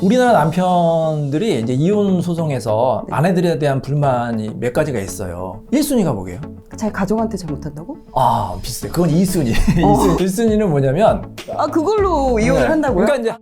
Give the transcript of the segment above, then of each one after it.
우리나라 남편들이 이제 이혼 소송에서 아내들에 대한 불만이 몇 가지가 있어요. 1순위가 뭐게요? 자기 가족한테 잘못한다고? 아, 비슷해. 그건 2순위. 1순위는 뭐냐면 아, 그걸로 이혼을 한다고요? 그러니까 이제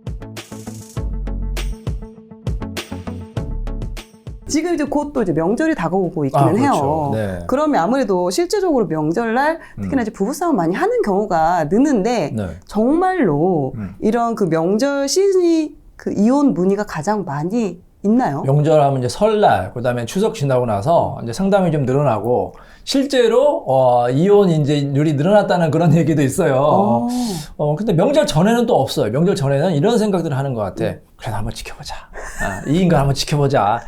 지금 이제 곧 또 이제 명절이 다가오고 있기는 그렇죠. 해요. 네. 그러면 아무래도 실제적으로 명절날 특히나 이제 부부싸움 많이 하는 경우가 느는데 네. 정말로 이런 그 명절 시즌이 그 이혼 문의가 가장 많이 있나요? 명절하면 이제 설날, 그다음에 추석 지나고 나서 이제 상담이 좀 늘어나고 실제로 이혼 인재율이 늘어났다는 그런 얘기도 있어요. 근데 명절 전에는 또 없어요. 명절 전에는 이런 생각들을 하는 것 같아. 그래도 한번 지켜보자. 이 인간 한번 지켜보자.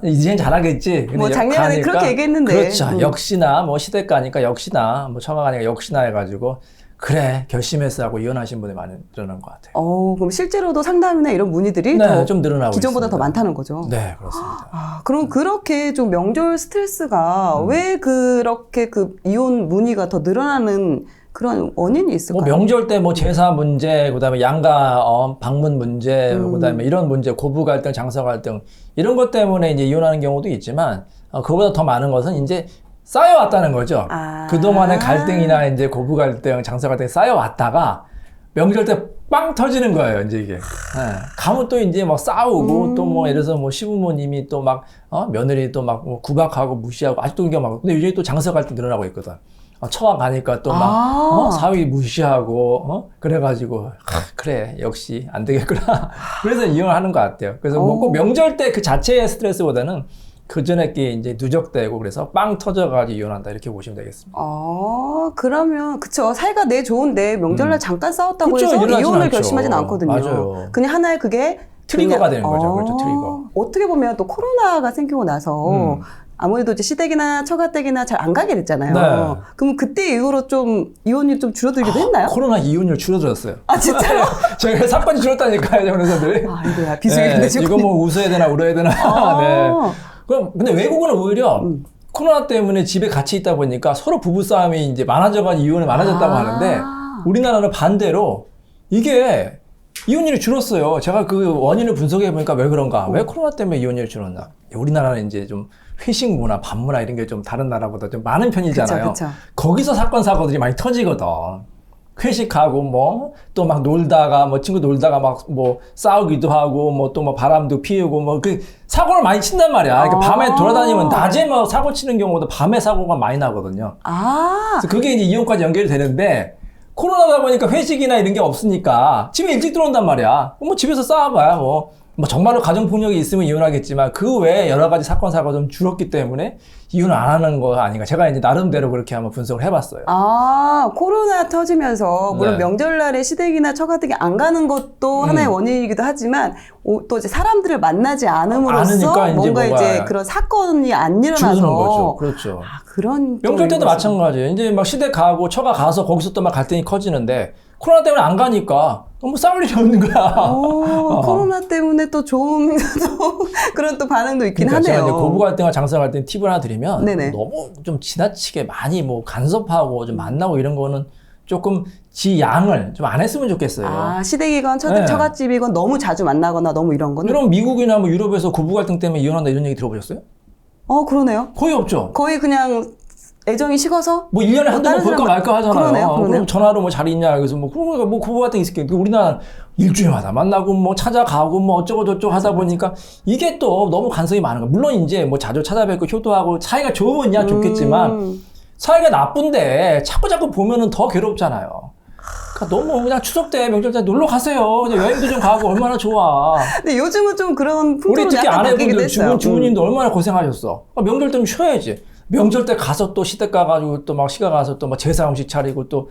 이젠 잘하겠지. 근데 뭐 작년에 가니까, 그렇게 얘기했는데. 그렇죠. 역시나 뭐 시댁가니까 역시나 뭐 처가가니까 역시나 해가지고 그래 결심해서 하고 이혼하신 분이 많이 늘어난 것 같아요. 그럼 실제로도 상담이나 이런 문의들이 네, 더 좀 늘어나고 기존보다 있습니다. 더 많다는 거죠. 네, 그렇습니다. 그럼 그렇게 좀 명절 스트레스가 왜 그렇게 그 이혼 문의가 더 늘어나는 그런 원인이 있을까요? 뭐 명절 때 뭐 제사 문제, 그다음에 양가 방문 문제, 그다음에 이런 문제, 고부 갈등, 장서 갈등 이런 것 때문에 이제 이혼하는 경우도 있지만 그보다 더 많은 것은 이제 쌓여왔다는 거죠. 그동안의 갈등이나 이제 고부 갈등, 장서 갈등이 쌓여왔다가 명절 때 빵 터지는 거예요, 이제 이게. 가면 또 이제 막 싸우고 또 뭐 예를 들어서 뭐 시부모님이 또 막 며느리 또 막 뭐 구박하고 무시하고 아직도 이게 막 근데 요즘에 또 장서 갈등 늘어나고 있거든. 처가 가니까 또 막 사위 무시하고 그래가지고 그래 역시 안 되겠구나. 그래서 이혼하는 것 같아요. 그래서 뭐 꼭 명절 때 그 자체의 스트레스보다는 그 전에 게 이제 누적되고 그래서 빵 터져가지고 이혼한다 이렇게 보시면 되겠습니다. 그러면 그쵸. 사이가 내 좋은데 명절날 잠깐 싸웠다고 그쵸, 해서 이혼을 않죠. 결심하진 않거든요. 맞아요. 그냥 하나의 그게 트리거가 되는 거죠. 그렇죠, 트리거. 어떻게 보면 또 코로나가 생기고 나서 아무래도 이제 시댁이나 처가댁이나 잘 안 가게 됐잖아요. 네. 그럼 그때 이후로 좀 이혼율이 좀 줄어들기도 했나요? 코로나 이혼율 줄어들었어요. 진짜요? 저희가 사건이 줄었다니까요, 변호사들이. 이거야 비수기인데 지금. 이거 뭐 웃어야 되나 울어야 되나. 네. 그럼 근데 외국은 오히려 코로나 때문에 집에 같이 있다 보니까 서로 부부싸움이 이제 많아져가지고 이혼이 많아졌다고 하는데 우리나라는 반대로 이게 이혼율이 줄었어요. 제가 그 원인을 분석해 보니까 왜 그런가? 왜 코로나 때문에 이혼율이 줄었나? 우리나라는 이제 좀 회식 문화, 밥 문화 이런 게 좀 다른 나라보다 좀 많은 편이잖아요. 그쵸. 거기서 사건 사고들이 많이 터지거든. 회식하고 뭐 또 막 놀다가 뭐 친구 놀다가 막 뭐 싸우기도 하고 뭐 또 뭐 바람도 피우고 뭐 그 사고를 많이 친단 말이야. 그러니까 밤에 돌아다니면 낮에 뭐 사고 치는 경우보다 밤에 사고가 많이 나거든요. 그래서 그게 이제 이혼까지 연결이 되는데 코로나다 보니까 회식이나 이런 게 없으니까 집에 일찍 들어온단 말이야. 뭐 집에서 싸워봐야 뭐 정말로 가정폭력이 있으면 이혼하겠지만 그 외에 여러 가지 사건 사고가 좀 줄었기 때문에 이혼을 안 하는 거 아닌가. 제가 이제 나름대로 그렇게 한번 분석을 해봤어요. 코로나 터지면서 물론 명절날에 시댁이나 처가댁이 안 가는 것도 하나의 원인이기도 하지만 또 이제 사람들을 만나지 않음으로써 뭔가 이제 그런 사건이 안 일어나서 줄는 거죠. 그렇죠. 그런 명절 때도 마찬가지예요. 이제 막 시댁 가고 처가 가서 거기서 또 막 갈등이 커지는데 코로나 때문에 안 가니까 너무 싸울 일이 없는 거야. 코로나 때문에 또 좋은 그런 또 반응도 있긴 하네요. 제가 이제 고부 갈등과 장서 갈등 팁을 하나 드리면 네네. 너무 좀 지나치게 많이 뭐 간섭하고 좀 만나고 이런 거는 조금 지 양을 좀 안 했으면 좋겠어요. 시댁이건 처갓집이건 너무 자주 만나거나 너무 이런 거는? 그럼 미국이나 뭐 유럽에서 고부 갈등 때문에 이혼한다 이런 얘기 들어보셨어요? 그러네요. 거의 없죠. 거의 그냥 애정이 식어서? 뭐 1년에 한두 번 볼까 말까 하잖아요. 그러네요. 그럼 전화로 뭐 잘 있냐. 그래서 뭐 고부 갈등 있을게. 우리나라는 일주일마다 만나고 뭐 찾아가고 뭐 어쩌고 저쩌고 하다 보니까 이게 또 너무 간섭이 많은 거야. 물론 이제 뭐 자주 찾아뵙고 효도하고 사이가 좋으냐 좋겠지만 사이가 나쁜데 자꾸 보면은 더 괴롭잖아요. 그러니까 너무 그냥 추석 때 명절 때 놀러 가세요. 그냥 여행도 좀 가고 얼마나 좋아. 근데 요즘은 좀 그런 우리 풍토로 특히 약간 바뀌기도 아내분들 했어요. 주부님도 얼마나 고생하셨어. 명절 때면 쉬어야지. 명절 때 가서 또 시댁 가가지고 또 막 시가 가서 또 막 제사 음식 차리고 또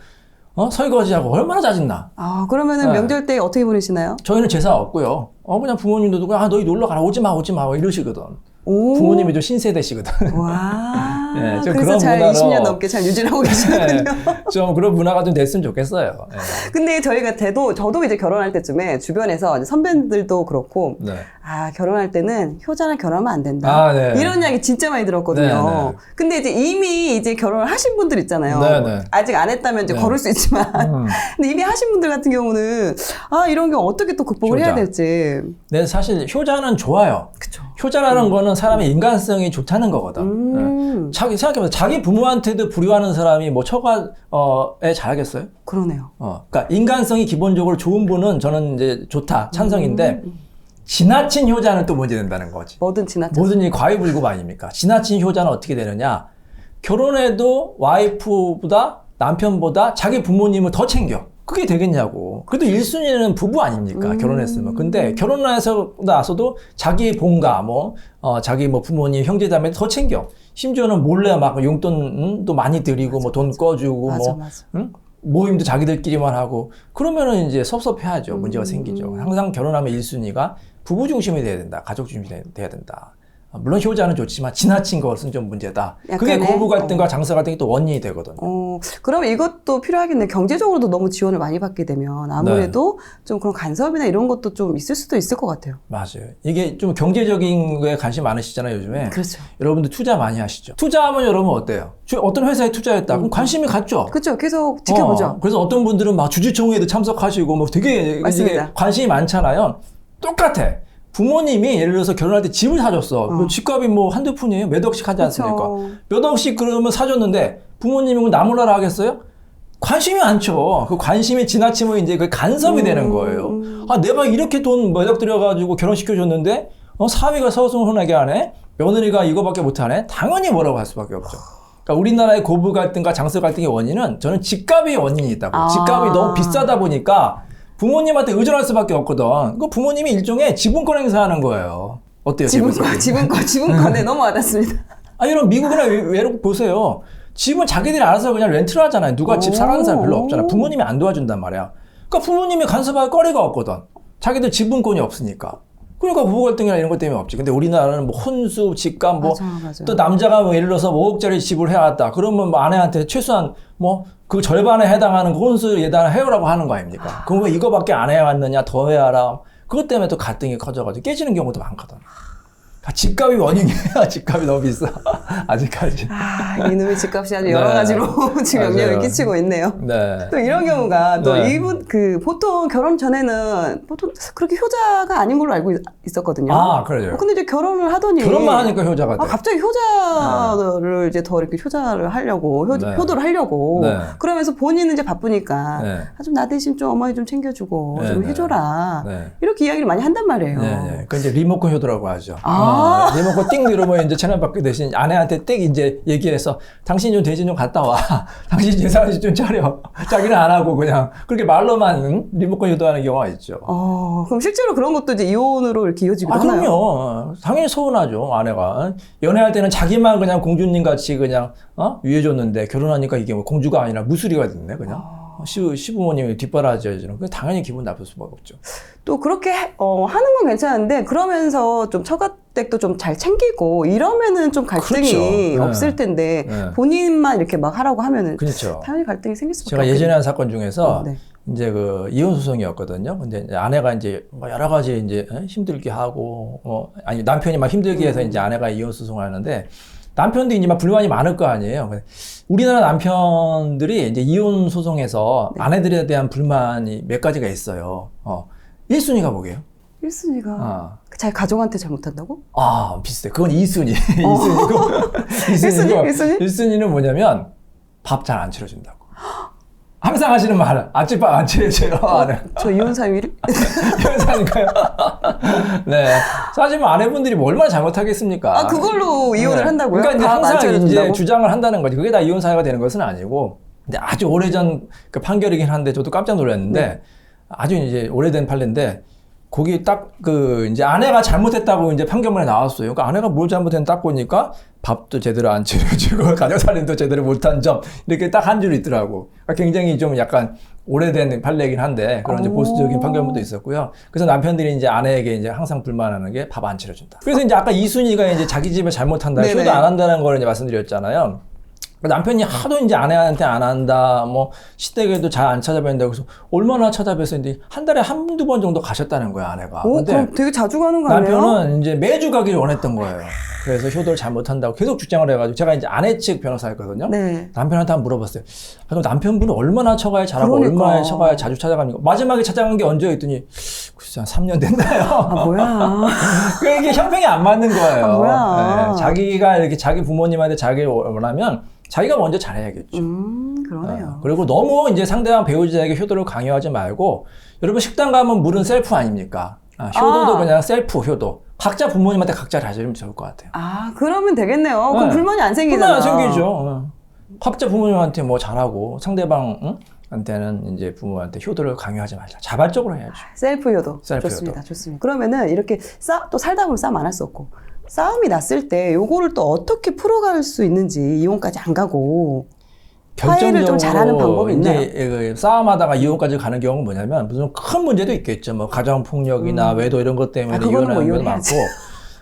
설거지하고 얼마나 짜증나. 그러면은 명절 때 어떻게 보내시나요? 저희는 제사 없고요. 그냥 부모님도 그냥 너희 놀러 가라 오지 마 뭐 이러시거든. 오. 부모님이 좀 신세대시거든. 와. 네, 좀 그래서 그런 잘 문화로 20년 넘게 잘 유지하고 계시는군요. 좀 그런 문화가 좀 됐으면 좋겠어요. 네. 근데 저도 이제 결혼할 때쯤에 주변에서 이제 선배들도 그렇고, 네. 아, 결혼할 때는 효자랑 결혼하면 안 된다. 아, 네. 이런 이야기 진짜 많이 들었거든요. 네, 네. 근데 이제 이미 이제 결혼을 하신 분들 있잖아요. 네, 네. 아직 안 했다면 이제 네. 걸을 수 있지만. 근데 이미 하신 분들 같은 경우는, 아, 이런 경우 어떻게 또 극복을 효자. 해야 될지. 네, 사실 효자는 좋아요. 그쵸. 효자라는 거는 사람의 인간성이 좋다는 거거든. 네. 생각해보세요. 자기 부모한테도 불효하는 사람이 뭐 처가에 잘하겠어요? 그러네요. 그러니까 인간성이 기본적으로 좋은 분은 저는 이제 좋다, 찬성인데, 지나친 효자는 또 문제된다는 거지. 뭐든 지나쳐. 뭐든 이 과유불급 아닙니까? 지나친 효자는 어떻게 되느냐? 결혼해도 와이프보다 남편보다 자기 부모님을 더 챙겨. 그게 되겠냐고. 그래도 1순위는 부부 아닙니까? 결혼했으면. 근데 결혼해서 나서도 자기 본가, 자기 부모님, 형제자매 더 챙겨. 심지어는 몰래 막 용돈도 많이 드리고, 돈 꺼주고, 맞아. 응? 모임도 자기들끼리만 하고. 그러면은 이제 섭섭해하죠. 문제가 생기죠. 항상 결혼하면 1순위가 부부 중심이 돼야 된다. 가족 중심이 돼야 된다. 물론 효자는 좋지만 지나친 것은 좀 문제다. 그게 약간의, 고부 갈등과 장서 갈등이 또 원인이 되거든요. 그럼 이것도 필요하겠네. 경제적으로도 너무 지원을 많이 받게 되면 아무래도 좀 그런 간섭이나 이런 것도 좀 있을 수도 있을 것 같아요. 맞아요. 이게 좀 경제적인 거에 관심 많으시잖아요, 요즘에. 그렇죠. 여러분들 투자 많이 하시죠. 투자하면 여러분 어때요? 어떤 회사에 투자했다. 그럼 관심이 갔죠? 그렇죠. 계속 지켜보죠. 그래서 어떤 분들은 막 주주총회에도 참석하시고 되게 맞습니다. 관심이 많잖아요. 똑같아. 부모님이 예를 들어서 결혼할 때 집을 사줬어. 집값이 한두 푼이에요. 몇 억씩 하지 않습니까? 그쵸. 몇 억씩 그러면 사줬는데 부모님이 나 몰라라 하겠어요? 관심이 많죠. 그 관심이 지나치면 이제 그 간섭이 되는 거예요. 아, 내가 이렇게 돈 몇 억 들여가지고 결혼시켜줬는데, 사위가 서슴hun하게 하네? 며느리가 이거밖에 못하네? 당연히 뭐라고 할 수밖에 없죠. 그러니까 우리나라의 고부 갈등과 장서 갈등의 원인은 저는 집값이 원인이 있다고. 집값이 너무 비싸다 보니까 부모님한테 의존할 수밖에 없거든. 그 부모님이 일종의 지분권 행사하는 거예요. 어때요? 지분권에 너무 와닿습니다. 이런 미국이나 외국 보세요. 집은 자기들이 알아서 그냥 렌트를 하잖아요. 누가 집 사가는 사람 별로 없잖아. 부모님이 안 도와준단 말이야. 그러니까 부모님이 간섭할 거리가 없거든. 자기들 지분권이 없으니까. 그러니까 부부 갈등이나 이런 것 때문에 없지. 근데 우리나라는 혼수, 집값, 맞아. 또 남자가 예를 들어서 5억짜리 집을 해왔다. 그러면 아내한테 최소한 그 절반에 해당하는 그 혼수 예단을 해오라고 하는 거 아닙니까? 그럼 왜 이거밖에 안 해왔느냐, 더 해야라. 그것 때문에 또 갈등이 커져가지고 깨지는 경우도 많거든. 집값이 원인이야. 집값이 너무 비싸. 아직까지. 이놈의 집값이 아주 여러 가지로 지금 영향을 끼치고 있네요. 네. 또 이런 경우가 또 네. 보통 결혼 전에는 보통 그렇게 효자가 아닌 걸로 알고 있었거든요. 그래요. 근데 이제 결혼을 하더니 결혼만 하니까 효자가 돼. 갑자기 효자를 이제 더 이렇게 효자를 하려고 효도를 하려고 그러면서 본인은 이제 바쁘니까 좀 나 대신 좀 어머니 좀 챙겨주고 좀 해줘라 이렇게 이야기를 많이 한단 말이에요. 그 이제 리모컨 효도라고 하죠. 리모컨 띵 누르면 이제 전화받게 대신 아내한테 띵 이제 얘기해서 당신 좀 대신 좀 갔다 와. 당신 예산을 좀 차려. 자기는 안 하고 그냥 그렇게 말로만 리모컨 효도하는 경우가 있죠. 그럼 실제로 그런 것도 이제 이혼으로 이렇게 이어지기도 하나요? 그럼요. 당연히 서운하죠, 아내가. 연애할 때는 자기만 그냥 공주님 같이 그냥 위해줬는데 결혼하니까 이게 공주가 아니라 무수리가 됐네, 그냥. 시부모님이 뒷바라지해주는. 당연히 기분 나쁠 수밖에 없죠. 또 그렇게 하는 건 괜찮은데 그러면서 좀 처가댁도 좀 잘 챙기고 이러면은 좀 갈등이 없을 텐데 본인만 이렇게 막 하라고 하면은 당연히 갈등이 생길 수밖에 없겠네요. 제가 예전에 한 사건 중에서 이제 그 이혼 소송이었거든요. 근데 이제 아내가 이제 여러 가지 이제 힘들게 하고 남편이 막 힘들게 해서 이제 아내가 이혼 소송을 하는데 남편도 이제 막 불만이 많을 거 아니에요. 우리나라 남편들이 이제 이혼 소송에서 아내들에 대한 불만이 몇 가지가 있어요. 1순위가 뭐게요? 1순위가 자기 가족한테 잘못한다고? 비슷해. 그건 2순위. 2순위고 1순위는 뭐냐면 밥 잘 안 차려준다고. 항상 하시는 말, 아침밥 안 차려줘요. 저 이혼 사유일? 이혼 사유니까요. 네. 사실 뭐 아내분들이 뭐 얼마나 잘못하겠습니까? 그걸로 이혼을 한다고요? 그러니까 이제 항상 이제 주장을 한다는 거지. 그게 다 이혼 사유가 되는 것은 아니고, 근데 아주 오래전 그 판결이긴 한데 저도 깜짝 놀랐는데, 아주 이제 오래된 판례인데, 거기 딱 이제 아내가 잘못했다고 이제 판결문에 나왔어요. 그러니까 아내가 뭘 잘못했는지 딱 보니까 밥도 제대로 안 차려주고 가정살림도 제대로 못한 점 이렇게 딱 한 줄 있더라고. 그러니까 굉장히 좀 약간 오래된 판례이긴 한데 그런 이제 보수적인 판결문도 있었고요. 그래서 남편들이 이제 아내에게 이제 항상 불만하는 게 밥 안 차려준다. 그래서 이제 아까 이순이가 이제 자기 집에 잘못한다, 효도 안 한다는 걸 이제 말씀드렸잖아요. 남편이 하도 이제 아내한테 안 한다, 뭐, 시댁에도 잘 안 찾아뵌다. 그래서 얼마나 찾아뵀었는데, 한 달에 한두 번 정도 가셨다는 거야, 아내가. 오, 근데 그럼 되게 자주 가는 거 아니에요? 남편은 이제 매주 가기를 원했던 거예요. 그래서 효도를 잘못한다고 계속 주장을 해가지고, 제가 이제 아내 측 변호사였거든요. 네. 남편한테 한번 물어봤어요. 그럼 남편분은 얼마나 처가에 잘하고, 그러니까. 얼마나 처가에 자주 찾아갑니까? 마지막에 찾아간 게 언제 했더니, 글쎄, 한 3년 됐나요? 아, 뭐야. 그러니까 이게 형평이 안 맞는 거예요. 아, 뭐야. 네, 자기가 이렇게 자기 부모님한테 자기를 원하면, 자기가 먼저 잘해야겠죠. 그러네요. 그리고 너무 이제 상대방 배우자에게 효도를 강요하지 말고, 여러분 식당 가면 물은 셀프 아닙니까? 효도도 그냥 셀프 효도. 각자 부모님한테 각자 다지면 좋을 것 같아요. 아, 그러면 되겠네요. 그럼 불만이 안 불만이 생기잖아. 안 생기죠. 각자 부모님한테 뭐 잘하고, 상대방, 한테는 이제 부모한테 효도를 강요하지 말자. 자발적으로 해야죠. 셀프 효도. 셀프 좋습니다. 효도. 좋습니다. 그러면은 이렇게 또 살다 보면 싸움 안 할 수 없고. 싸움이 났을 때 요거를 또 어떻게 풀어갈 수 있는지 이혼까지 안 가고 화해를 좀 잘하는 방법이 있나요? 이제 싸움하다가 이혼까지 가는 경우는 뭐냐면 무슨 큰 문제도 있겠죠. 뭐 가정폭력이나 외도 이런 것 때문에 그거는 이혼하는 뭐 경우도 많고 이혼해야지.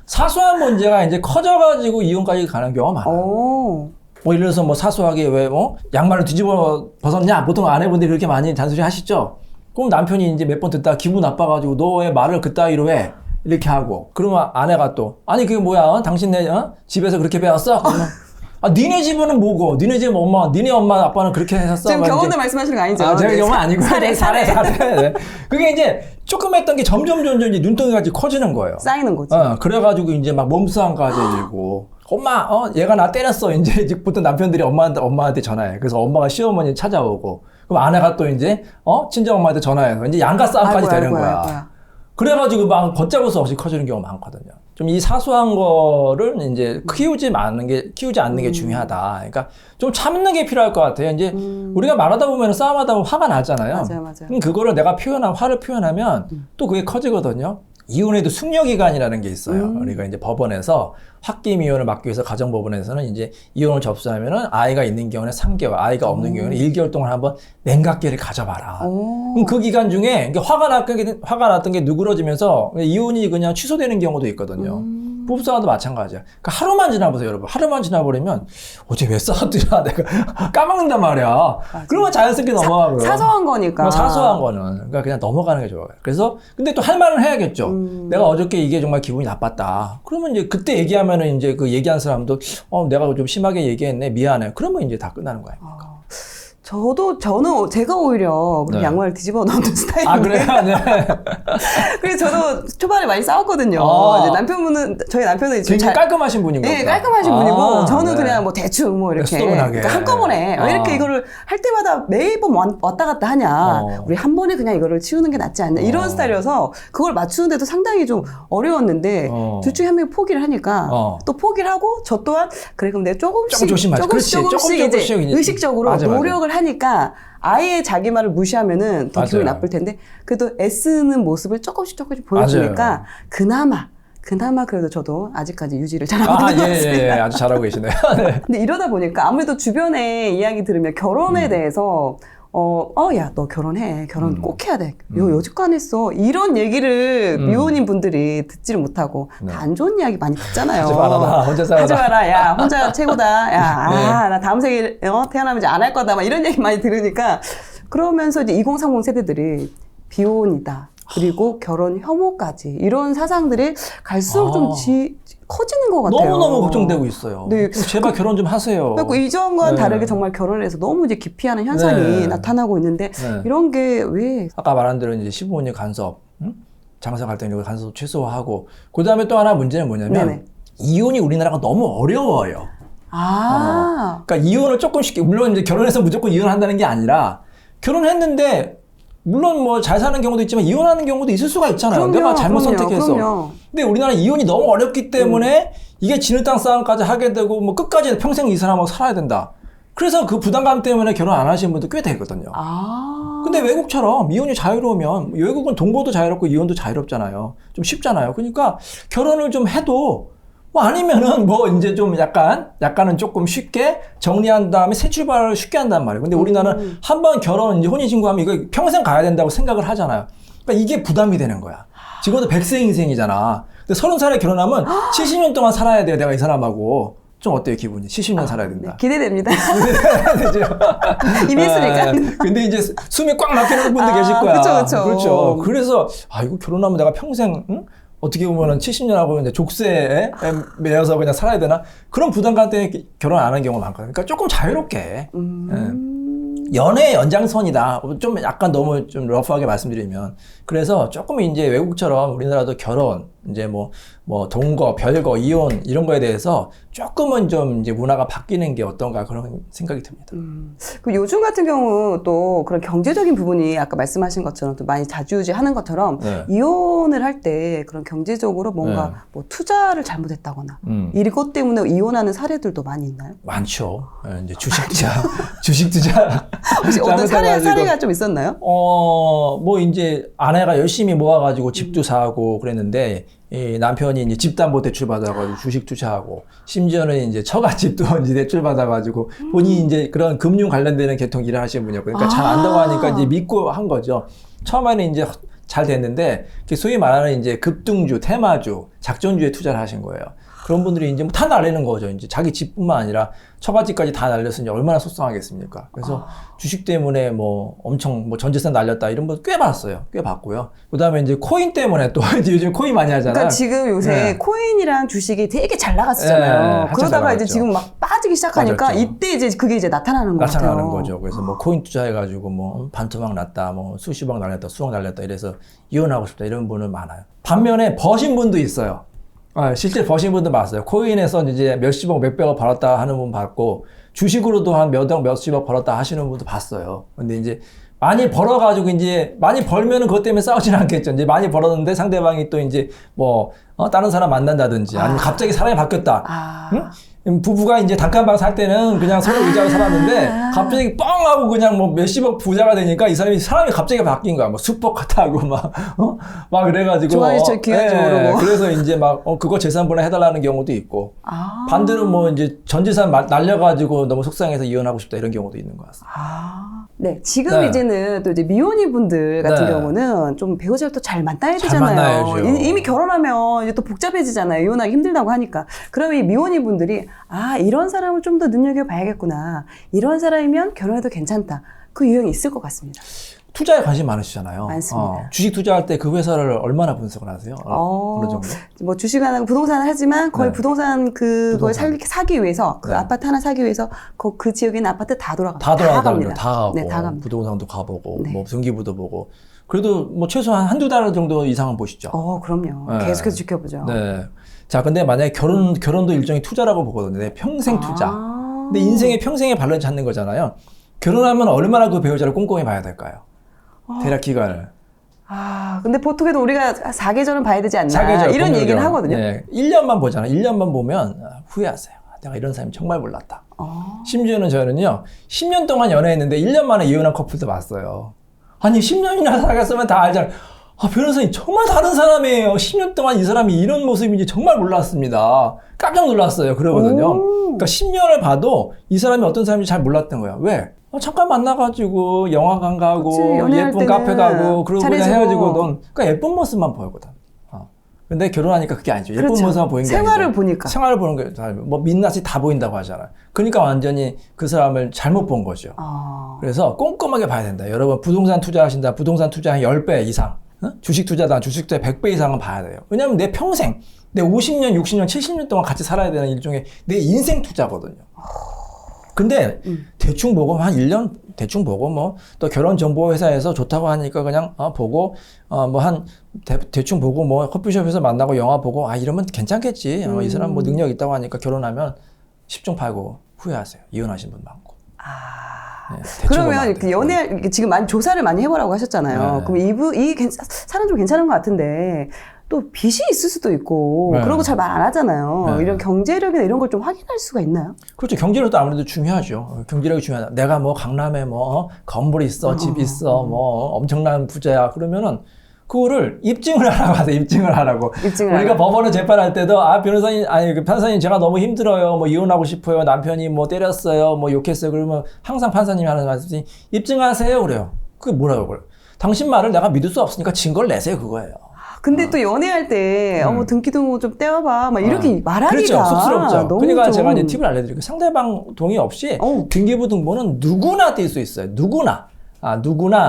사소한 문제가 이제 커져가지고 이혼까지 가는 경우가 많아요. 오. 뭐 예를 들어서 뭐 사소하게 왜 양말을 뒤집어 벗었냐? 보통 아내분들이 그렇게 많이 잔소리 하시죠. 그럼 남편이 이제 몇 번 듣다가 기분 나빠가지고 너 왜 말을 그따위로 해? 이렇게 하고 그러면 아내가 또 아니 그게 뭐야? 당신네 집에서 그렇게 배웠어? 그러면 니네 집은 뭐고? 니네 집 니네 엄마 아빠는 그렇게 했었어? 지금 경험을 말씀하시는 거 아니죠? 제가 네. 경험 아니고 사례. 네. 그게 이제 조금 했던 게 점점 이제 눈덩이같이 커지는 거예요. 쌓이는 거지. 그래가지고 이제 막 몸싸움까지 일고 엄마 얘가 나 때렸어. 이제부터 남편들이 엄마한테 전화해. 그래서 엄마가 시어머니 찾아오고 그럼 아내가 또 이제 친정 엄마한테 전화해서 이제 양가 싸움까지 되는 거야. 그래가지고 막 걷잡을 수 없이 커지는 경우가 많거든요. 좀 이 사소한 거를 이제 키우지 않는 게 중요하다. 그러니까 좀 참는 게 필요할 것 같아요. 이제 우리가 말하다 보면 싸움하다 보면 화가 나잖아요. 맞아요. 그럼 그거를 내가 화를 표현하면 또 그게 커지거든요. 이혼에도 숙려기간이라는 게 있어요. 우리가 이제 법원에서 홧김 이혼을 막기 위해서 가정법원에서는 이제 이혼을 접수하면은 아이가 있는 경우는 3개월, 아이가 없는 경우는 1개월 동안 한번 냉각기를 가져봐라. 그럼 그 기간 중에 화가 났던 게 누그러지면서 이혼이 그냥 취소되는 경우도 있거든요. 부부싸움도 마찬가지야. 그러니까 하루만 지나보세요, 여러분. 하루만 지나버리면 어제 왜 싸웠더라 내가 까먹는단 말이야. 맞아. 그러면 자연스럽게 넘어가고요. 사소한 거니까. 사소한 거는 그러니까 그냥 넘어가는 게 좋아요. 그래서 근데 또 할 말은 해야겠죠. 내가 어저께 이게 정말 기분이 나빴다. 그러면 이제 그때 얘기하면은 이제 그 얘기한 사람도 내가 좀 심하게 얘기했네. 미안해. 그러면 이제 다 끝나는 거 아닙니까? 저는 제가 오히려 네. 양말을 뒤집어 놓는 스타일인데. 아, 그래요? 네. 그래서 저도 초반에 많이 싸웠거든요. 이제 저희 남편은 굉장히 깔끔하신 분인 거죠. 네, 깔끔하신 분이고, 저는 네. 그냥 뭐 대충 뭐 이렇게. 수도분하게. 그러니까 한꺼번에. 왜 이렇게 이거를 할 때마다 매번 왔다 갔다 하냐. 우리 한 번에 그냥 이거를 치우는 게 낫지 않냐. 이런 스타일이어서 그걸 맞추는데도 상당히 좀 어려웠는데, 둘 중에 한 명이 포기를 하니까, 또 포기를 하고, 저 또한, 그래, 그럼 내가 조금씩 이제 의식적으로 맞아. 노력을 하니까 아예 자기 말을 무시하면은 더 기분이 나쁠 텐데 그래도 애쓰는 모습을 조금씩 보여주니까 그나마 그래도 저도 아직까지 유지를 잘하고 있는 것 같습니다. 예, 아주 잘하고 계시네요. 네. 근데 이러다 보니까 아무래도 주변에 이야기 들으면 결혼에 대해서 야, 너 결혼해. 결혼 꼭 해야 돼. 여지껏 안 했어. 이런 얘기를 미혼인 분들이 듣지를 못하고 다 안 좋은 이야기 많이 듣잖아요. 하지 마라, 혼자 살아라. 하지 마라. 야, 혼자 최고다. 야, 나 다음 생에 태어나면 이제 안 할 거다. 막 이런 얘기 많이 들으니까 그러면서 이제 2030 세대들이 비혼이다. 그리고 결혼 혐오까지 이런 사상들이 갈수록 좀 커지는 것 같아요. 너무너무 걱정되고 있어요. 네. 제발 결혼 좀 하세요. 그리고 이전과는 다르게 정말 결혼을 해서 너무 이제 기피하는 현상이 나타나고 있는데 이런 게 왜? 아까 말한 대로 이제 시부모님 간섭, 장사 갈등 이런 간섭 최소화하고 그 다음에 또 하나 문제는 뭐냐면 이혼이 우리나라가 너무 어려워요. 그러니까 이혼을 조금 쉽게 물론 이제 결혼해서 무조건 이혼한다는 게 아니라 결혼했는데 물론 뭐 잘 사는 경우도 있지만 이혼하는 경우도 있을 수가 있잖아요. 내가 잘못 선택해서. 근데 우리나라 이혼이 너무 어렵기 때문에 이게 진흙탕 싸움까지 하게 되고 뭐 끝까지 평생 이 사람하고 살아야 된다. 그래서 그 부담감 때문에 결혼 안 하시는 분도 꽤 되거든요. 근데 외국처럼 이혼이 자유로우면 외국은 동거도 자유롭고 이혼도 자유롭잖아요. 좀 쉽잖아요. 그러니까 결혼을 좀 해도 뭐 아니면은 뭐 이제 좀 약간은 조금 쉽게 정리한 다음에 새 출발을 쉽게 한단 말이에요. 근데 우리나라는 한번 결혼 이제 혼인신고하면 이거 평생 가야 된다고 생각을 하잖아요. 그러니까 이게 부담이 되는 거야. 지금도 백세인생이잖아. 근데 30살에 결혼하면 70년 동안 살아야 돼요. 내가 이 사람하고. 좀 어때요, 기분이? 70년 살아야 된다. 네, 기대됩니다. 되죠. 이미 했으니까. 근데 이제 숨이 꽉 막히는 분도 계실 거야. 그렇죠. 그래서 이거 결혼하면 내가 평생 어떻게 보면은 70년하고 이제 족쇄에 매여서 그냥 살아야 되나? 그런 부담감 때문에 결혼 안 하는 경우가 많거든요. 그러니까 조금 자유롭게. 연애의 연장선이다. 좀 약간 너무 좀 러프하게 말씀드리면. 그래서 조금 이제 외국처럼 우리나라도 결혼, 이제 뭐 동거, 별거, 이혼 이런 거에 대해서 조금은 좀 이제 문화가 바뀌는 게 어떤가 그런 생각이 듭니다. 그 요즘 같은 경우 또 그런 경제적인 부분이 아까 말씀하신 것처럼 또 많이 자주지하는 것처럼 네. 이혼을 할 때 그런 경제적으로 뭔가 네. 뭐 투자를 잘못했다거나 이것 때문에 이혼하는 사례들도 많이 있나요? 많죠. 이제 주식 투자. 혹시 어떤 사례가 좀 있었나요? 뭐 이제 아내가 열심히 모아가지고 집도 사고 그랬는데 이 남편이 이제 집담보대출 받아가지고 주식 투자하고 심지어는 이제 처갓집도 이제 대출 받아가지고 본인이 이제 그런 금융 관련되는 계통 일을 하시는 분이었고 그러니까 잘 안다고 하니까 이제 믿고 한 거죠. 처음에는 이제 잘 됐는데 소위 말하는 이제 급등주, 테마주, 작전주에 투자를 하신 거예요. 그런 분들이 이제 뭐 다 날리는 거죠. 이제 자기 집뿐만 아니라 처갓집까지 다 날렸으니 얼마나 속상하겠습니까? 그래서 주식 때문에 뭐 엄청 뭐 전 재산 날렸다 이런 분 꽤 봤어요. 꽤 봤고요. 그다음에 이제 코인 때문에 또 이제 요즘 코인 많이 하잖아요. 그러니까 지금 요새 네. 코인이랑 주식이 되게 잘 나갔었잖아요. 네, 그러다가 이제 지금 막 빠지기 시작하니까 맞았죠. 이때 이제 그게 이제 나타나는 거죠. 그래서 뭐 코인 투자해가지고 뭐 반토막 났다, 뭐 수십억 날렸다, 수억 날렸다 이래서 이혼하고 싶다 이런 분은 많아요. 반면에 버신 분도 있어요. 실제 버신 분도 봤어요. 코인에서 이제 몇십억, 몇백억 벌었다 하는 분 봤고, 주식으로도 한 몇억, 몇십억 벌었다 하시는 분도 봤어요. 근데 이제 많이 벌어가지고 이제 많이 벌면은 그것 때문에 싸우지는 않겠죠. 이제 많이 벌었는데 상대방이 또 이제 뭐, 다른 사람 만난다든지 아니면 갑자기 사람이 바뀌었다. 응? 부부가 이제 단칸방 살 때는 그냥 서로 의지하고 살았는데 갑자기 뻥 하고 그냥 뭐 몇십억 부자가 되니까 이 사람이 갑자기 바뀐 거야. 뭐 슈퍼카타하고 막 그래가지고. 좋아지죠, 귀하죠, 그러고. 그래서 이제 막 그거 재산분할 해달라는 경우도 있고. 반대로 뭐 이제 전 재산 날려가지고 너무 속상해서 이혼하고 싶다 이런 경우도 있는 것 같습니다. 네, 지금 이제는 또 이제 미혼인 분들 같은 경우는 좀 배우자를 또 잘 만나야 되잖아요. 이미 결혼하면 이제 또 복잡해지잖아요. 이혼하기 힘들다고 하니까. 그러면 이 미혼인 분들이 이런 사람을 좀 더 눈여겨봐야겠구나. 이런 사람이면 결혼해도 괜찮다. 그 유형이 있을 것 같습니다. 투자에 관심 많으시잖아요. 많습니다. 주식 투자할 때 그 회사를 얼마나 분석을 하세요? 어느 정도? 뭐 주식을 하고 부동산을 하지만 거의 부동산 그걸 사기 위해서 그 아파트 하나 사기 위해서 그 지역에 있는 아파트 다 돌아갑니다. 다 갑니다. 다 가고. 네, 다 갑니다. 부동산도 가보고, 뭐 등기부도 보고. 그래도 뭐 최소한 한두 달 정도 이상은 보시죠. 그럼요. 네. 계속해서 지켜보죠. 네. 자, 근데 만약에 결혼도 일종의 투자라고 보거든요. 내 평생 투자. 근데 인생의 평생의 발을 찾는 거잖아요. 결혼하면 얼마나 그 배우자를 꼼꼼히 봐야 될까요? 대략 기간을. 근데 보통에도 우리가 4계절은 봐야 되지 않나. 4계절, 이런 얘기를 하거든요. 네. 1년만 보잖아요. 1년만 보면 후회하세요. 내가 이런 사람이 정말 몰랐다. 심지어는 저는요, 10년 동안 연애했는데 1년 만에 이혼한 커플도 봤어요. 아니, 10년이나 사귀었으면 다 알잖아요. 변호사님 정말 다른 사람이에요. 10년 동안 이 사람이 이런 모습인지 정말 몰랐습니다. 깜짝 놀랐어요. 그러거든요. 그러니까 10년을 봐도 이 사람이 어떤 사람인지 잘 몰랐던 거야. 왜? 잠깐 만나가지고 영화관 가고 예쁜 카페 가고 그러고 그냥 헤어지고 그러니까 예쁜 모습만 보이거든. 근데 결혼하니까 그게 아니죠. 예쁜 모습만 보이는 게 생활을 아니고 보니까. 생활을 보는 게 뭐 민낯이 다 보인다고 하잖아요. 그러니까 완전히 그 사람을 잘못 본 거죠. 그래서 꼼꼼하게 봐야 된다. 여러분 부동산 투자하신다. 부동산 투자 한 10배 이상. 주식 투자다. 주식 투자 100배 이상은 봐야 돼요. 왜냐하면 내 평생, 내 50년, 60년, 70년 동안 같이 살아야 되는 일종의 내 인생 투자거든요. 근데 대충 보고 한 1년 대충 보고 뭐 또 결혼정보회사에서 좋다고 하니까 그냥 보고 뭐 한 대충 보고 뭐 커피숍에서 만나고 영화 보고 이러면 괜찮겠지. 이 사람 뭐 능력 있다고 하니까 결혼하면 10중 팔고 후회하세요. 이혼하신 분 많고. 네, 그러면 그 지금 조사를 많이 해보라고 하셨잖아요. 네. 그럼 이 사람 좀 괜찮은 것 같은데 또 빚이 있을 수도 있고 네. 그런 거 잘 말 안 하잖아요. 네. 이런 경제력이나 이런 걸 좀 확인할 수가 있나요? 그렇죠. 경제력도 아무래도 중요하죠. 경제력이 중요하다. 내가 뭐 강남에 뭐 건물 있어, 집 있어, 뭐 엄청난 부자야. 그러면은 그거를 입증을 하라고 하세요. 입증을 하라고. 우리가 법원에 재판할 때도 변호사님 그 판사님 제가 너무 힘들어요. 뭐 이혼하고 싶어요. 남편이 뭐 때렸어요. 뭐 욕했어요. 그러면 항상 판사님이 하는 말씀이 입증하세요. 그래요. 그게 뭐라고 그래요? 당신 말을 내가 믿을 수 없으니까 증거를 내세요. 그거예요. 근데 또 연애할 때 등기등본 좀 떼와봐 막 이렇게 말하기가 그렇죠. 쑥스럽죠. 너무 그러니까 좀... 제가 이제 팁을 알려드릴게요. 상대방 동의 없이 등기부 등본은 누구나 뗄 수 있어요. 누구나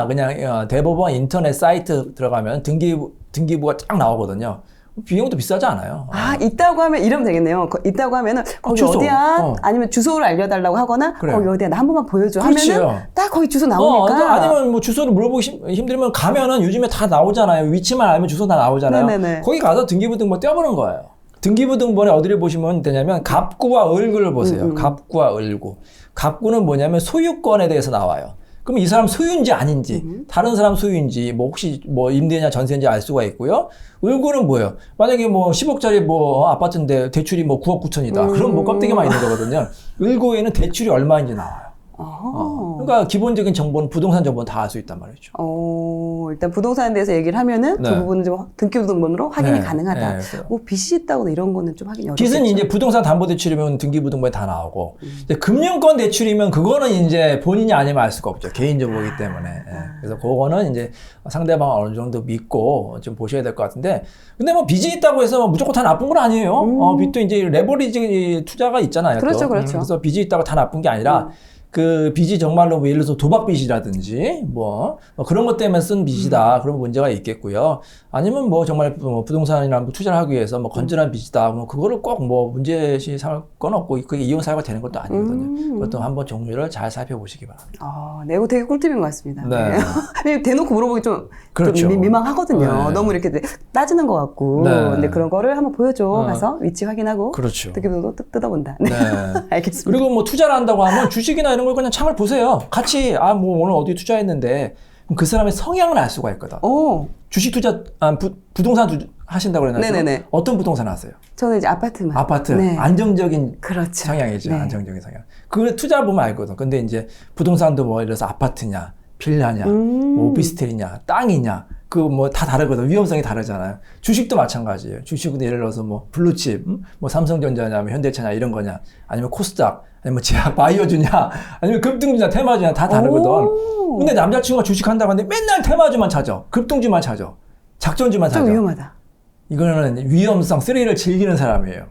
그냥 대법원 인터넷 사이트 들어가면 등기부가 쫙 나오거든요. 비용도 비싸지 않아요. 있다고 하면 이러면 되겠네요. 있다고 하면은 거기 주소. 어디야? 아니면 주소를 알려달라고 하거나 그래. 거기 어디야? 나 한 번만 보여줘 그렇지요. 하면은 딱 거기 주소 나오니까. 아니면 뭐 주소를 물어보기 힘들면 가면은 요즘에 다 나오잖아요. 위치만 알면 주소 다 나오잖아요. 네네네. 거기 가서 등기부 등본 떼어보는 거예요. 등기부 등본에 어디를 보시면 되냐면 갑구와 을구를 보세요. 갑구와 을구. 갑구는 뭐냐면 소유권에 대해서 나와요. 그럼 이 사람 소유인지 아닌지, 다른 사람 소유인지, 뭐 혹시 뭐 임대냐 전세인지 알 수가 있고요. 을구는 뭐예요? 만약에 뭐 10억짜리 뭐 아파트인데 대출이 뭐 9억 9천이다. 그럼 뭐 껍데기만 있는 거거든요. 을구에는 대출이 얼마인지 나와요. 그러니까 기본적인 정보는 부동산 정보는 다 알 수 있단 말이죠. 일단 부동산에 대해서 얘기를 하면은 그 부분은 좀 등기부 등본으로 확인이 가능하다. 뭐 빚이 있다거나 이런 거는 좀 확인이 어렵겠죠. 빚은 이제 부동산 담보 대출이면 등기부 등본에 다 나오고 이제 금융권 대출이면 그거는 이제 본인이 아니면 알 수가 없죠. 개인 정보이기 때문에. 그래서 그거는 이제 상대방을 어느 정도 믿고 좀 보셔야 될 것 같은데 근데 뭐 빚이 있다고 해서 무조건 다 나쁜 건 아니에요. 빚도 이제 레버리지 투자가 있잖아요. 그렇죠, 또. 그렇죠. 그래서 빚이 있다고 다 나쁜 게 아니라 그 빚이 정말로 뭐 예를 들어서 도박 빚이라든지 뭐 그런 것 때문에 쓴 빚이다. 그런 문제가 있겠고요. 아니면 뭐 정말 뭐 부동산이나 뭐 투자를 하기 위해서 뭐 건전한 빚이다. 뭐 그거를 꼭 뭐 문제시 삼을 건 없고 그게 이혼 사유가 되는 것도 아니거든요. 그것도 한번 종류를 잘 살펴보시기 바랍니다. 네, 이거 되게 꿀팁인 것 같습니다. 네. 대놓고 물어보기 좀 그렇죠. 민망하거든요. 네. 너무 이렇게 따지는 것 같고. 네. 근데 그런 거를 한번 보여줘. 가서 위치 확인하고. 그렇죠. 등기부도 뜯어본다. 네. 알겠습니다. 그리고 뭐 투자를 한다고 하면 주식이나 이런 걸 그냥 창을 보세요. 같이 뭐 오늘 어디 투자했는데 그럼 그 사람의 성향을 알 수가 있거든. 주식 투자 부동산 하신다고 그랬나요? 네네네. 어떤 부동산 하세요? 저는 이제 아파트만. 아파트. 네. 안정적인 그렇죠. 성향이죠. 네. 안정적인 성향. 그 투자 보면 알거든. 근데 이제 부동산도 뭐 예를 들어서 아파트냐, 빌라냐, 뭐 오피스텔이냐, 땅이냐, 그 뭐 다 다르거든. 위험성이 다르잖아요. 주식도 마찬가지예요. 주식은 예를 들어서 뭐 블루칩, 뭐 삼성전자냐, 뭐 현대차냐 이런 거냐, 아니면 코스닥, 아니면 뭐 제약 바이오주냐, 아니면 급등주냐, 테마주냐 다 다르거든. 근데 남자친구가 주식한다고 하는데 맨날 테마주만 찾아, 급등주만 찾아, 작전주만 찾아. 좀 위험하다. 이거는 위험성, 스릴을 즐기는 사람이에요.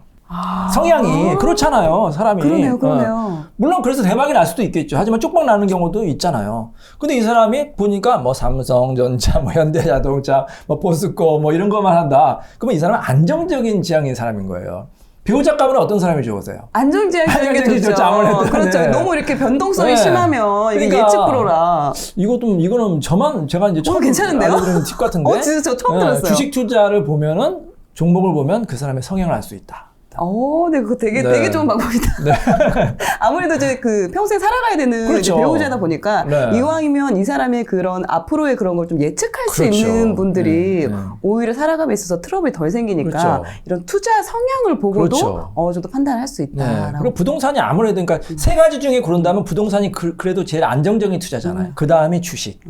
성향이 그렇잖아요, 사람이. 그러네요. 물론 그래서 대박이 날 수도 있겠죠. 하지만 쪽박 나는 경우도 있잖아요. 근데 이 사람이 보니까 뭐 삼성전자, 뭐 현대자동차, 뭐 포스코 뭐 이런 것만 한다. 그러면 이 사람은 안정적인 지향인 사람인 거예요. 배우자 값은 어떤 사람이 좋으세요? 안정지향이 좋죠. 아무래도. 그렇죠. 네. 너무 이렇게 변동성이 네. 심하면 이게 그러니까 예측 불허라. 이거는 제가 이제 처음 괜찮은데요? 알려드리는 팁 같은데. 진짜 저 처음 들었어요. 주식 투자를 보면은 종목을 보면 그 사람의 성향을 알 수 있다. 네, 그거 되게 좋은 방법이다. 네. 아무래도 이제 그 평생 살아가야 되는 그렇죠. 배우자다 보니까 네. 이왕이면 이 사람의 그런 앞으로의 그런 걸 좀 예측할 수 그렇죠. 있는 분들이 네. 오히려 살아감에 있어서 트러블이 덜 생기니까 그렇죠. 이런 투자 성향을 보고도 그렇죠. 어느 정도 판단을 할 수 네. 있다. 그리고 부동산이 아무래도 그러니까 세 가지 중에 고른다면 부동산이 그래도 제일 안정적인 투자잖아요. 그 다음이 주식.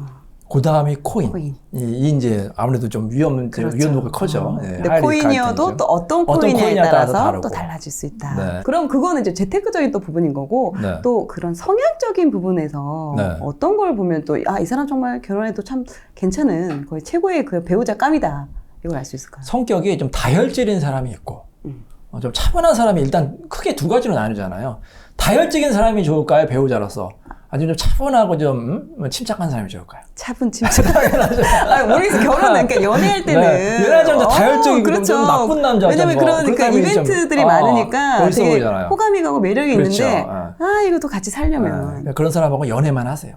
그 다음이 코인. 이 이제 아무래도 좀 위험도가 커져. 네, 근데 코인이어도 또 어떤 코인에 따라서 또 달라질 수 있다. 네. 그럼 그거는 이제 재테크적인 또 부분인 거고 네. 또 그런 성향적인 부분에서 네. 어떤 걸 보면 또 이 사람 정말 결혼해도 참 괜찮은 거의 최고의 그 배우자 감이다. 이걸 알 수 있을까요? 성격이 좀 다혈질인 사람이 있고 좀 차분한 사람이 일단 크게 두 가지로 나누잖아요. 다혈적인 사람이 좋을까요? 배우자로서. 아주 좀 차분하고 좀 침착한 사람이 좋을까요? 차분 침착. 모르겠어요. 결혼은 그러니까 연애할 때는 연애하자면 다혈적이고 그렇죠. 좀 나쁜 남자. 왜냐면 그러니까 이벤트들이 많으니까 멋있어 되게 보이잖아요. 호감이 가고 매력이 그렇죠. 있는데 이것도 같이 살려면 그런 사람하고 연애만 하세요.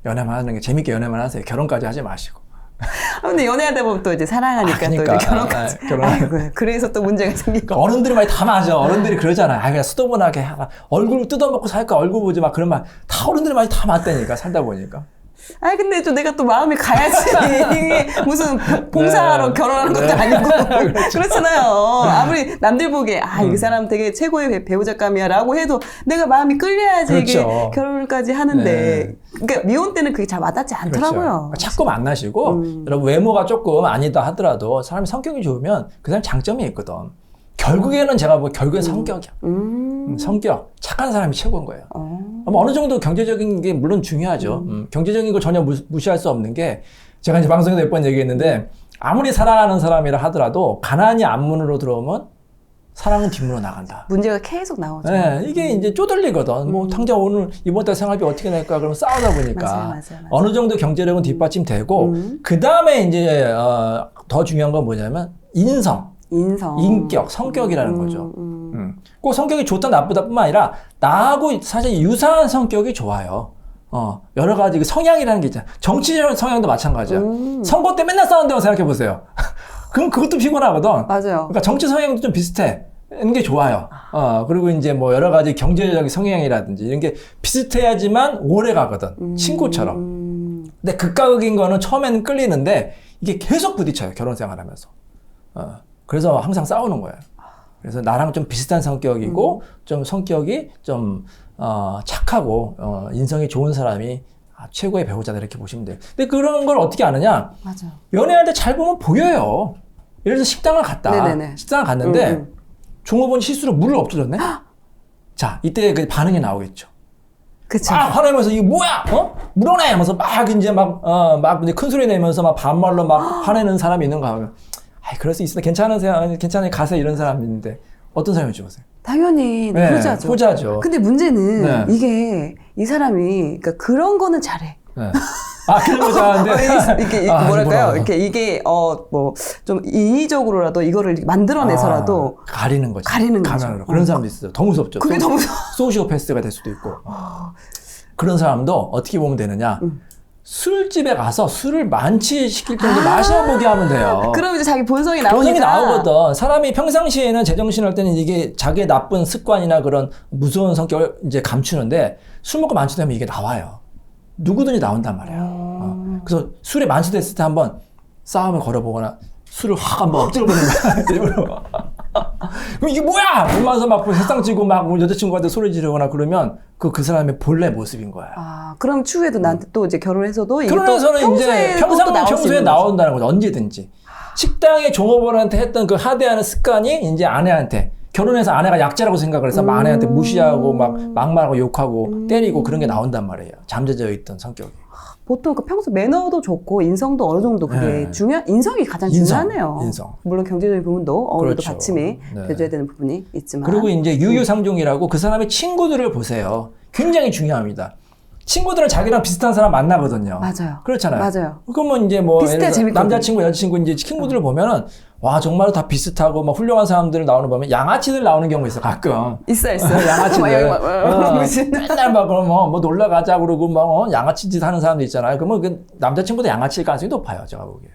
연애만 하는 게 재밌게 연애만 하세요. 결혼까지 하지 마시고. 근데 연애하다 보면 또 이제 사랑하니까 그러니까. 또 이제 결혼까지. 그래서 또 문제가 생기고. 어른들이 많이 다 맞아. 어른들이 그러잖아요. 그냥 수도분하게 얼굴 뜯어먹고 살까 얼굴 보지 마. 그런 말 다 어른들이 많이 다 맞다니까 살다 보니까. 아 근데 좀 내가 또 마음이 가야지. 이게 무슨 봉사하러 결혼하는 것도 아니고 그렇잖아요. 아무리 남들 보기에 이 사람 되게 최고의 배우작감이야라고 해도 내가 마음이 끌려야지 이게 결혼까지 하는데 그러니까 미혼 때는 그게 잘 와닿지 않더라고요. 자꾸 만나시고 여러분 외모가 조금 아니다 하더라도 사람이 성격이 좋으면 그 사람 장점이 있거든. 결국에는 제가 결국엔 성격이야. 성격. 착한 사람이 최고인 거예요. 어느 정도 경제적인 게 물론 중요하죠. 경제적인 거 전혀 무시할 수 없는 게 제가 이제 방송에서 몇 번 얘기했는데 아무리 사랑하는 사람이라 하더라도 가난이 앞문으로 들어오면 사랑은 뒷문으로 나간다. 문제가 계속 나오죠. 네, 이게 이제 쪼들리거든. 뭐 당장 오늘 이번 달 생활비 어떻게 낼까 그러면 싸우다 보니까 맞아요. 어느 정도 경제력은 뒷받침되고 그 다음에 이제 더 중요한 건 뭐냐면 인성. 인격, 성격이라는 거죠. 꼭 성격이 좋다 나쁘다 뿐만 아니라 나하고 사실 유사한 성격이 좋아요. 여러 가지 성향이라는 게 있잖아요. 정치적 성향도 마찬가지야. 선거 때 맨날 싸운다고 생각해 보세요. 그럼 그것도 피곤하거든. 맞아요. 그러니까 정치 성향도 좀 비슷해. 이런 게 좋아요. 그리고 이제 뭐 여러 가지 경제적인 성향이라든지 이런 게 비슷해야지만 오래 가거든. 친구처럼. 근데 극과 극인 거는 처음에는 끌리는데 이게 계속 부딪혀요. 결혼 생활하면서. 그래서 항상 싸우는 거예요. 그래서 나랑 좀 비슷한 성격이고 좀 성격이 좀 착하고 인성이 좋은 사람이 최고의 배우자다 이렇게 보시면 돼요. 근데 그런 걸 어떻게 아느냐? 맞아요. 연애할 때 잘 보면 보여요. 예를 들어서 식당을 갔다. 네네네. 식당을 갔는데 종업원이 실수로 물을 엎어졌네? 자, 이때 그 반응이 나오겠죠. 그쵸. 막 화내면서 이게 뭐야? 물어내! 하면서 막 이제 막 이제 큰 소리 내면서 막 반말로 막 화내는 사람이 있는가 하면 그럴 수 있어. 괜찮아요. 가세요. 이런 사람이 있는데 어떤 사람이 좋으세요? 당연히 네, 후자죠. 후자죠. 근데 문제는 이게 이 사람이 그러니까 그런 거는 잘해. 네. 그런 거 잘하는데 이게 뭐랄까요? 이게 뭐 좀 인위적으로라도 이거를 만들어내서라도 가리는 거지. 가리는 거죠. 그런 사람도 있어요. 더 무섭죠. 그게 더 무서워. 소시오패스가 될 수도 있고. 그런 사람도 어떻게 보면 되느냐? 술집에 가서 술을 만취시킬 정도 마셔보게 하면 돼요. 그럼 이제 자기 본성이 나오니까. 본성이 나오거든. 사람이 평상시에는 제정신 할 때는 이게 자기의 나쁜 습관이나 그런 무서운 성격을 이제 감추는데 술 먹고 만취되면 이게 나와요. 누구든지 나온단 말이야. 그래서 술에 만취됐을 때 한번 싸움을 걸어보거나 술을 확 한번 엎질러보는 거야. 일부러. 그럼 이게 뭐야! 이러면서 막 세상 지고 막 여자친구한테 소리 지르거나 그러면 그 사람의 본래 모습인 거야. 그럼 추후에도 나한테 또 이제 결혼해서도 결혼해서는 이제 평소에 나온다는 거죠. 언제든지. 식당에 종업원한테 했던 그 하대하는 습관이 이제 아내한테 결혼해서 아내가 약자라고 생각을 해서 아내한테 무시하고 막 막말하고 욕하고 때리고 그런 게 나온단 말이에요. 잠재져 있던 성격이. 보통 그 평소 매너도 좋고 인성도 어느 정도 그게 인성이 가장 중요하네요. 인성. 물론 경제적인 부분도 어느 정도 그렇죠. 받침이 돼줘야 되는 부분이 있지만. 그리고 이제 유유상종이라고 그 사람의 친구들을 보세요. 굉장히 중요합니다. 친구들은 자기랑 비슷한 사람 만나거든요. 맞아요. 그렇잖아요. 맞아요. 그러면 이제 뭐 비슷해, 재밌거든. 남자친구, 여자친구 이제 친구들을 보면은 와 정말 다 비슷하고 막 훌륭한 사람들 나오는 거 보면 양아치들 나오는 경우 있어 가끔. 있어. 양아치들. 맨날 막 뭐 놀러 가자 그러고 막 양아치 짓 하는 사람도 있잖아요. 그러면 그 남자친구도 양아치일 가능성이 높아요. 제가 보기에.